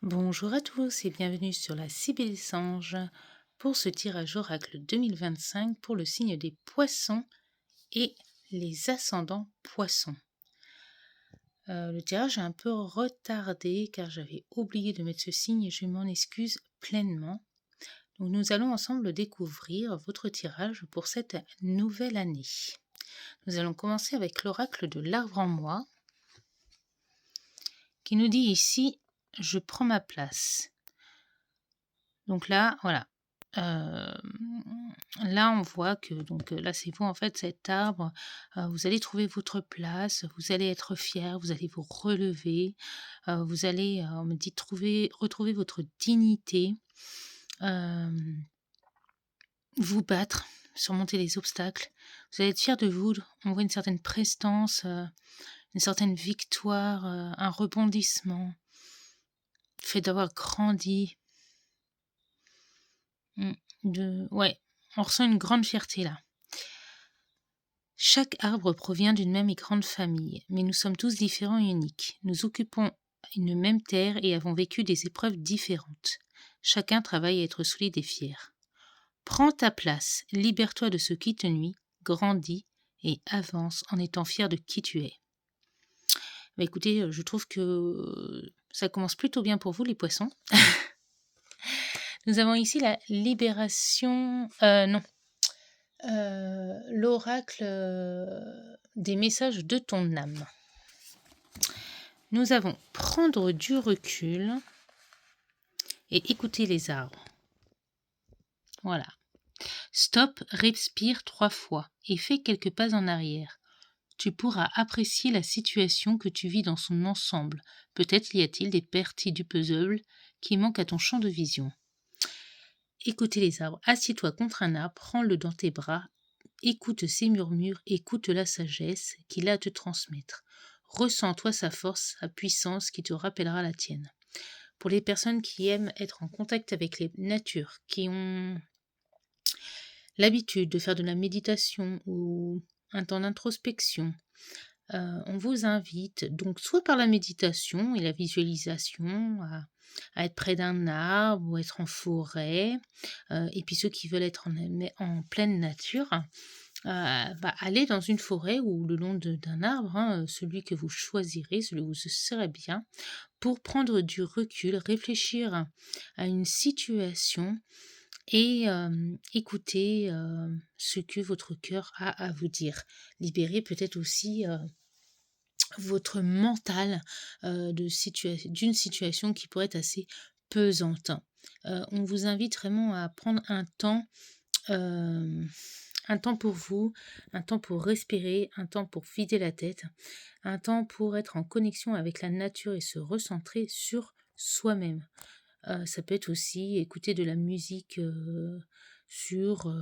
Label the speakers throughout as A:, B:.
A: Bonjour à tous et bienvenue sur la Sibylle Sange pour ce tirage oracle 2025 pour le signe des poissons et les ascendants poissons. Le tirage est un peu retardé car j'avais oublié de mettre ce signe et je m'en excuse pleinement. Donc nous allons ensemble découvrir votre tirage pour cette nouvelle année. Nous allons commencer avec l'oracle de l'arbre en moi qui nous dit ici « Je prends ma place ». Donc là, voilà. Là, on voit que là, c'est vous, en fait, cet arbre, vous allez trouver votre place, vous allez être fier, vous allez vous relever, vous allez, on me dit retrouver votre dignité, hem, vous battre, surmonter les obstacles. Vous allez être fier de vous, on voit une certaine prestance, une certaine victoire, un rebondissement, le fait d'avoir grandi. Ouais, on ressent une grande fierté là. Chaque arbre provient d'une même et grande famille, mais nous sommes tous différents et uniques. Nous occupons une même terre et avons vécu des épreuves différentes. Chacun travaille à être solide et fier. Prends ta place, libère-toi de ce qui te nuit, grandis et avance en étant fier de qui tu es. Bah écoutez, je trouve que ça commence plutôt bien pour vous les poissons. Nous avons ici la libération, non, l'oracle des messages de ton âme. Nous avons prendre du recul et écouter les arbres. Voilà. Stop, respire 3 fois et fais quelques pas en arrière. Tu pourras apprécier la situation que tu vis dans son ensemble. Peut-être y a-t-il des parties du puzzle qui manquent à ton champ de vision. Écoutez les arbres. Assieds-toi contre un arbre, prends-le dans tes bras. Écoute ses murmures, écoute la sagesse qu'il a à te transmettre. Ressens-toi sa force, sa puissance qui te rappellera la tienne. Pour les personnes qui aiment être en contact avec les natures, qui ont l'habitude de faire de la méditation ou un temps d'introspection, on vous invite donc soit par la méditation et la visualisation à être près d'un arbre ou être en forêt, et puis ceux qui veulent être en pleine nature, aller dans une forêt ou le long d'un arbre, hein, celui que vous choisirez, celui où ce serait bien, pour prendre du recul, réfléchir à une situation et écouter ce que votre cœur a à vous dire. Libérer peut-être aussi votre mental d'une situation qui pourrait être assez pesante. On vous invite vraiment à prendre euh, un temps pour vous, un temps pour respirer, un temps pour vider la tête, un temps pour être en connexion avec la nature et se recentrer sur soi-même. Ça peut être aussi écouter de la musique sur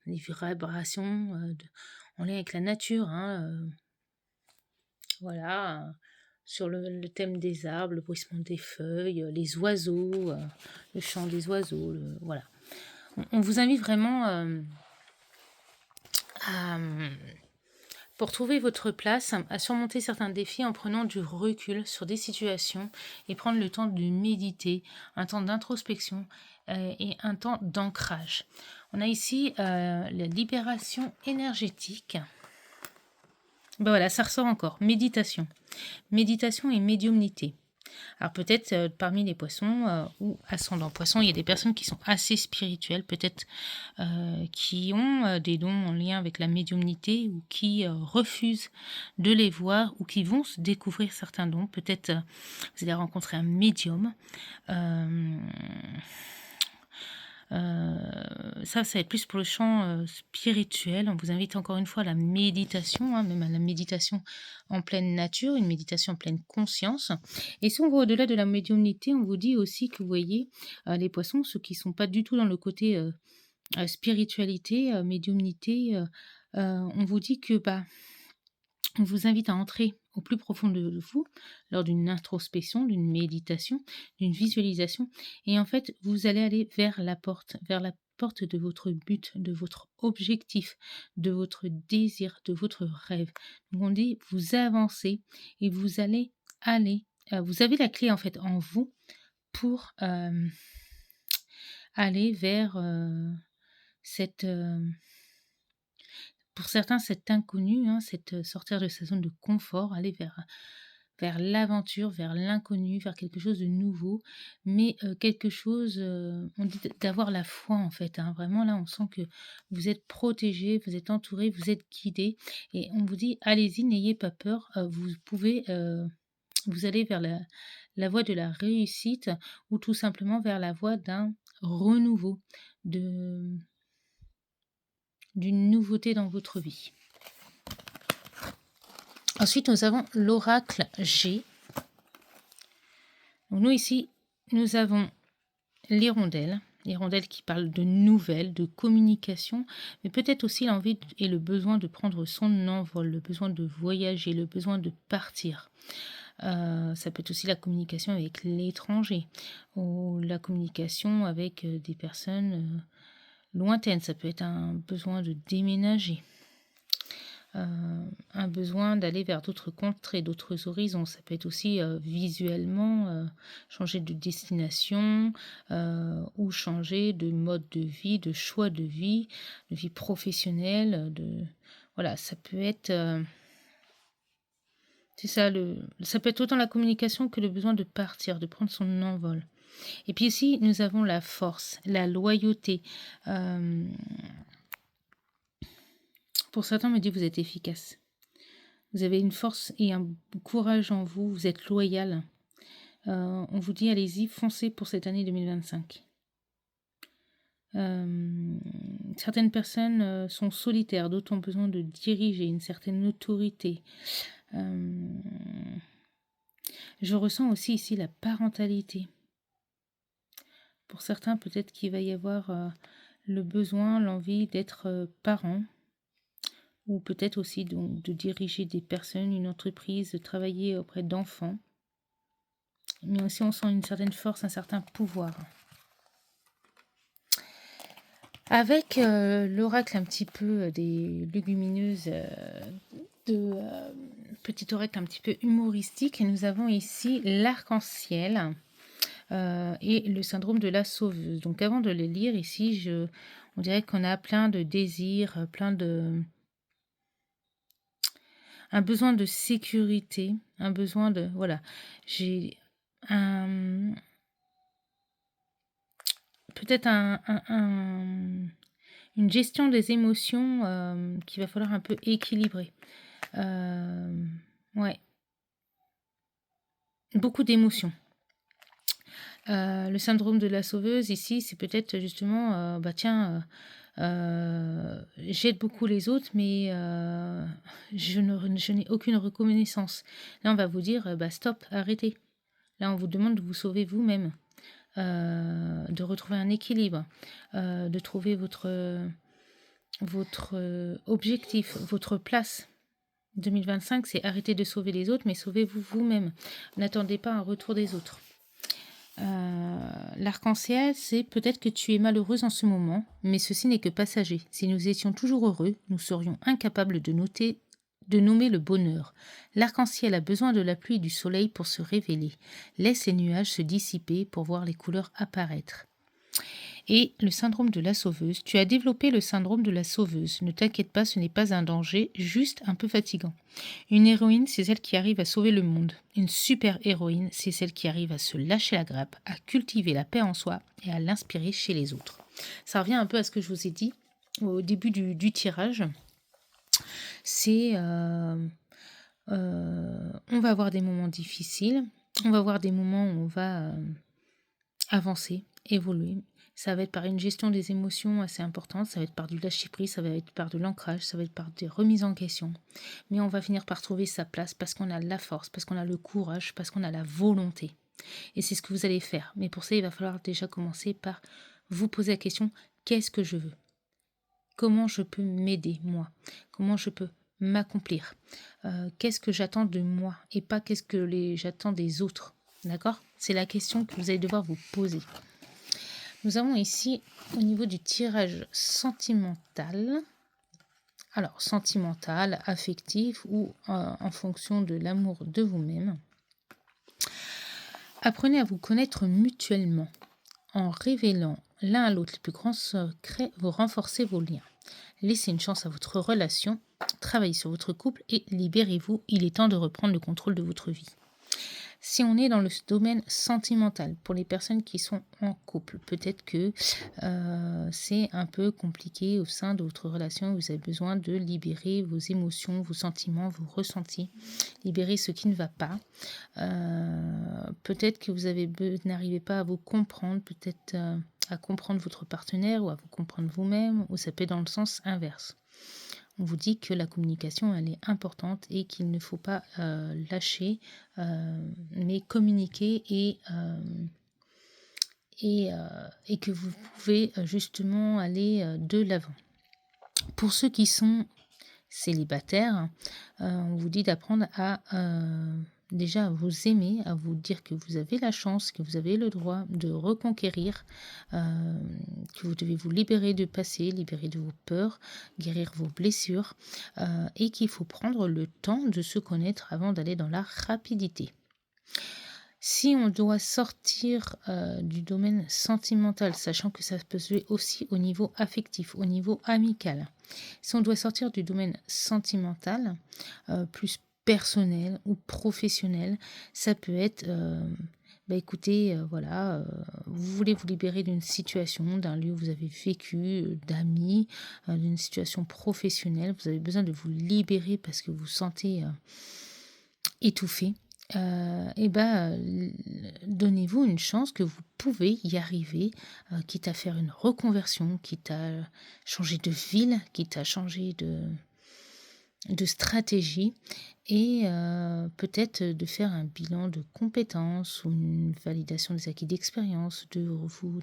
A: les vibrations en lien avec la nature, hein, voilà, sur le thème des arbres, le bruissement des feuilles, les oiseaux, le chant des oiseaux, voilà. On vous invite vraiment à, pour trouver votre place, à surmonter certains défis en prenant du recul sur des situations et prendre le temps de méditer, un temps d'introspection et un temps d'ancrage. On a ici la libération énergétique. Ben voilà, ça ressort encore. Méditation. Méditation et médiumnité. Alors peut-être parmi les poissons ou ascendants poissons, il y a des personnes qui sont assez spirituelles, peut-être qui ont des dons en lien avec la médiumnité ou qui refusent de les voir ou qui vont se découvrir certains dons. Peut-être vous allez rencontrer un médium. Ça va être plus pour le champ spirituel. On vous invite encore une fois à la méditation, hein, même à la méditation en pleine nature, une méditation en pleine conscience. Et si on va au-delà de la médiumnité, on vous dit aussi que vous voyez les poissons, ceux qui ne sont pas du tout dans le côté spiritualité, médiumnité, on vous dit que on vous invite à entrer au plus profond de vous lors d'une introspection, d'une méditation, d'une visualisation. Et en fait, vous allez aller vers la porte de votre but, de votre objectif, de votre désir, de votre rêve. Donc on dit, vous avancez et vous allez aller. Vous avez la clé en fait en vous pour aller vers cette, pour certains, cet inconnu, hein, sortir de sa zone de confort, aller vers l'aventure, vers l'inconnu, vers quelque chose de nouveau, mais quelque chose, on dit d'avoir la foi en fait, hein. Vraiment là, on sent que vous êtes protégés, vous êtes entourés, vous êtes guidés et on vous dit: «Allez-y, n'ayez pas peur, vous pouvez, vous allez vers la voie de la réussite ou tout simplement vers la voie d'un renouveau, de d'une nouveauté dans votre vie». Ensuite, nous avons l'oracle G. Donc nous ici, nous avons l'hirondelle qui parle de nouvelles, de communication, mais peut-être aussi l'envie et le besoin de prendre son envol, le besoin de voyager, le besoin de partir. Ça peut être aussi la communication avec l'étranger ou la communication avec des personnes lointaines. Ça peut être un besoin de déménager. Un besoin d'aller vers d'autres contrées, d'autres horizons. Ça peut être aussi visuellement changer de destination ou changer de mode de vie, de choix de vie professionnelle. Voilà, ça peut être... c'est ça, ça peut être autant la communication que le besoin de partir, de prendre son envol. Et puis ici, nous avons la force, la loyauté. Pour certains, on me dit vous êtes efficace. Vous avez une force et un courage en vous, vous êtes loyal. On vous dit allez-y, foncez pour cette année 2025. Certaines personnes sont solitaires, d'autres ont besoin de diriger une certaine autorité. Je ressens aussi ici la parentalité. Pour certains, peut-être qu'il va y avoir le besoin, l'envie d'être parent, ou peut-être aussi donc, de diriger des personnes, une entreprise, de travailler auprès d'enfants. Mais aussi on sent une certaine force, un certain pouvoir. Avec l'oracle un petit peu des légumineuses, petit oracle un petit peu humoristique, nous avons ici l'arc-en-ciel et le syndrome de la sauveuse. Donc avant de les lire ici, on dirait qu'on a plein de désirs, un besoin de sécurité, un besoin de... Voilà, j'ai peut-être une gestion des émotions qu'il va falloir un peu équilibrer. Ouais. Beaucoup d'émotions. Le syndrome de la sauveuse, ici, c'est peut-être justement, j'aide beaucoup les autres, mais je n'ai aucune reconnaissance. Là, on va vous dire, stop, arrêtez. Là, on vous demande de vous sauver vous-même, de retrouver un équilibre, de trouver votre objectif, votre place. 2025, c'est arrêter de sauver les autres, mais sauvez-vous vous-même. N'attendez pas un retour des autres. L'arc-en-ciel, c'est peut-être que tu es malheureuse en ce moment, mais ceci n'est que passager. Si nous étions toujours heureux, nous serions incapables de nommer le bonheur. L'arc-en-ciel a besoin de la pluie et du soleil pour se révéler. Laisse les nuages se dissiper pour voir les couleurs apparaître. Et le syndrome de la sauveuse. Tu as développé le syndrome de la sauveuse. Ne t'inquiète pas, ce n'est pas un danger, juste un peu fatigant. Une héroïne, c'est celle qui arrive à sauver le monde. Une super héroïne, c'est celle qui arrive à se lâcher la grappe, à cultiver la paix en soi et à l'inspirer chez les autres. Ça revient un peu à ce que je vous ai dit au début du tirage. C'est... on va avoir des moments difficiles, on va avoir des moments où on va avancer, évoluer. Ça va être par une gestion des émotions assez importante, ça va être par du lâcher-prise, ça va être par de l'ancrage, ça va être par des remises en question. Mais on va finir par trouver sa place parce qu'on a la force, parce qu'on a le courage, parce qu'on a la volonté. Et c'est ce que vous allez faire. Mais pour ça, il va falloir déjà commencer par vous poser la question, qu'est-ce que je veux ? Comment je peux m'aider, moi ? Comment je peux m'accomplir ? Qu'est-ce que j'attends de moi et pas qu'est-ce que j'attends des autres ? D'accord ? C'est la question que vous allez devoir vous poser. Nous avons ici, au niveau du tirage sentimental, alors sentimental, affectif ou en fonction de l'amour de vous-même. Apprenez à vous connaître mutuellement. En révélant l'un à l'autre les plus grands secrets, vous renforcez vos liens. Laissez une chance à votre relation, travaillez sur votre couple et libérez-vous. Il est temps de reprendre le contrôle de votre vie. Si on est dans le domaine sentimental, pour les personnes qui sont en couple, peut-être que c'est un peu compliqué au sein de votre relation. Vous avez besoin de libérer vos émotions, vos sentiments, vos ressentis, libérer ce qui ne va pas. Peut-être que n'arrivez pas à vous comprendre, peut-être à comprendre votre partenaire ou à vous comprendre vous-même, ou ça peut être dans le sens inverse. On vous dit que la communication, elle est importante et qu'il ne faut pas lâcher, mais communiquer et que vous pouvez justement aller de l'avant. Pour ceux qui sont célibataires, on vous dit d'apprendre à déjà à vous aimer, à vous dire que vous avez la chance, que vous avez le droit de reconquérir, que vous devez vous libérer du passé, libérer de vos peurs, guérir vos blessures, et qu'il faut prendre le temps de se connaître avant d'aller dans la rapidité. Si on doit sortir du domaine sentimental, sachant que ça peut se jouer aussi au niveau affectif, au niveau amical, si on doit sortir du domaine sentimental, plus personnel ou professionnel, ça peut être, écoutez, voilà, vous voulez vous libérer d'une situation, d'un lieu où vous avez vécu, d'amis, d'une situation professionnelle, vous avez besoin de vous libérer parce que vous vous sentez étouffé. Donnez-vous une chance que vous pouvez y arriver, quitte à faire une reconversion, quitte à changer de ville, quitte à changer de stratégie et peut-être de faire un bilan de compétences ou une validation des acquis d'expérience,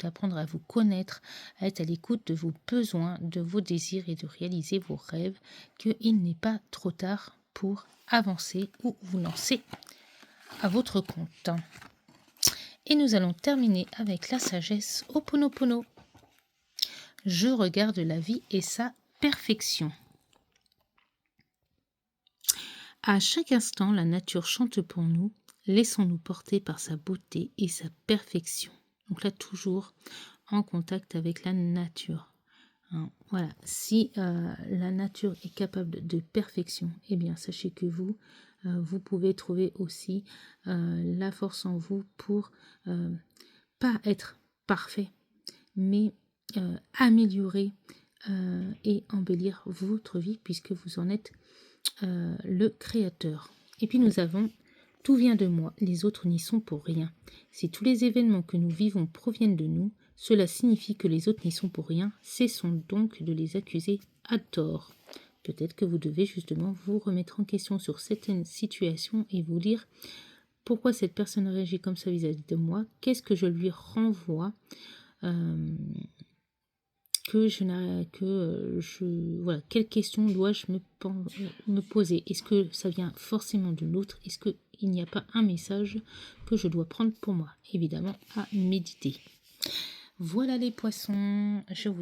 A: d'apprendre à vous connaître, à être à l'écoute de vos besoins, de vos désirs et de réaliser vos rêves, qu'il n'est pas trop tard pour avancer ou vous lancer à votre compte. Et nous allons terminer avec la sagesse Ho'oponopono. Je regarde la vie et sa perfection. À chaque instant, la nature chante pour nous. Laissons-nous porter par sa beauté et sa perfection. Donc là, toujours en contact avec la nature. Voilà, si la nature est capable de perfection, eh bien, sachez que vous pouvez trouver aussi la force en vous pour pas être parfait, mais améliorer et embellir votre vie puisque vous en êtes le créateur. Et puis nous avons « Tout vient de moi, les autres n'y sont pour rien. Si tous les événements que nous vivons proviennent de nous, cela signifie que les autres n'y sont pour rien. Cessons donc de les accuser à tort. » Peut-être que vous devez justement vous remettre en question sur certaines situations et vous dire pourquoi cette personne réagit comme ça vis-à-vis de moi, qu'est-ce que je lui renvoie, quelles questions dois-je me poser? Est-ce que ça vient forcément de l'autre? Est-ce qu'il n'y a pas un message que je dois prendre pour moi? Évidemment, à méditer. Voilà les poissons, je vous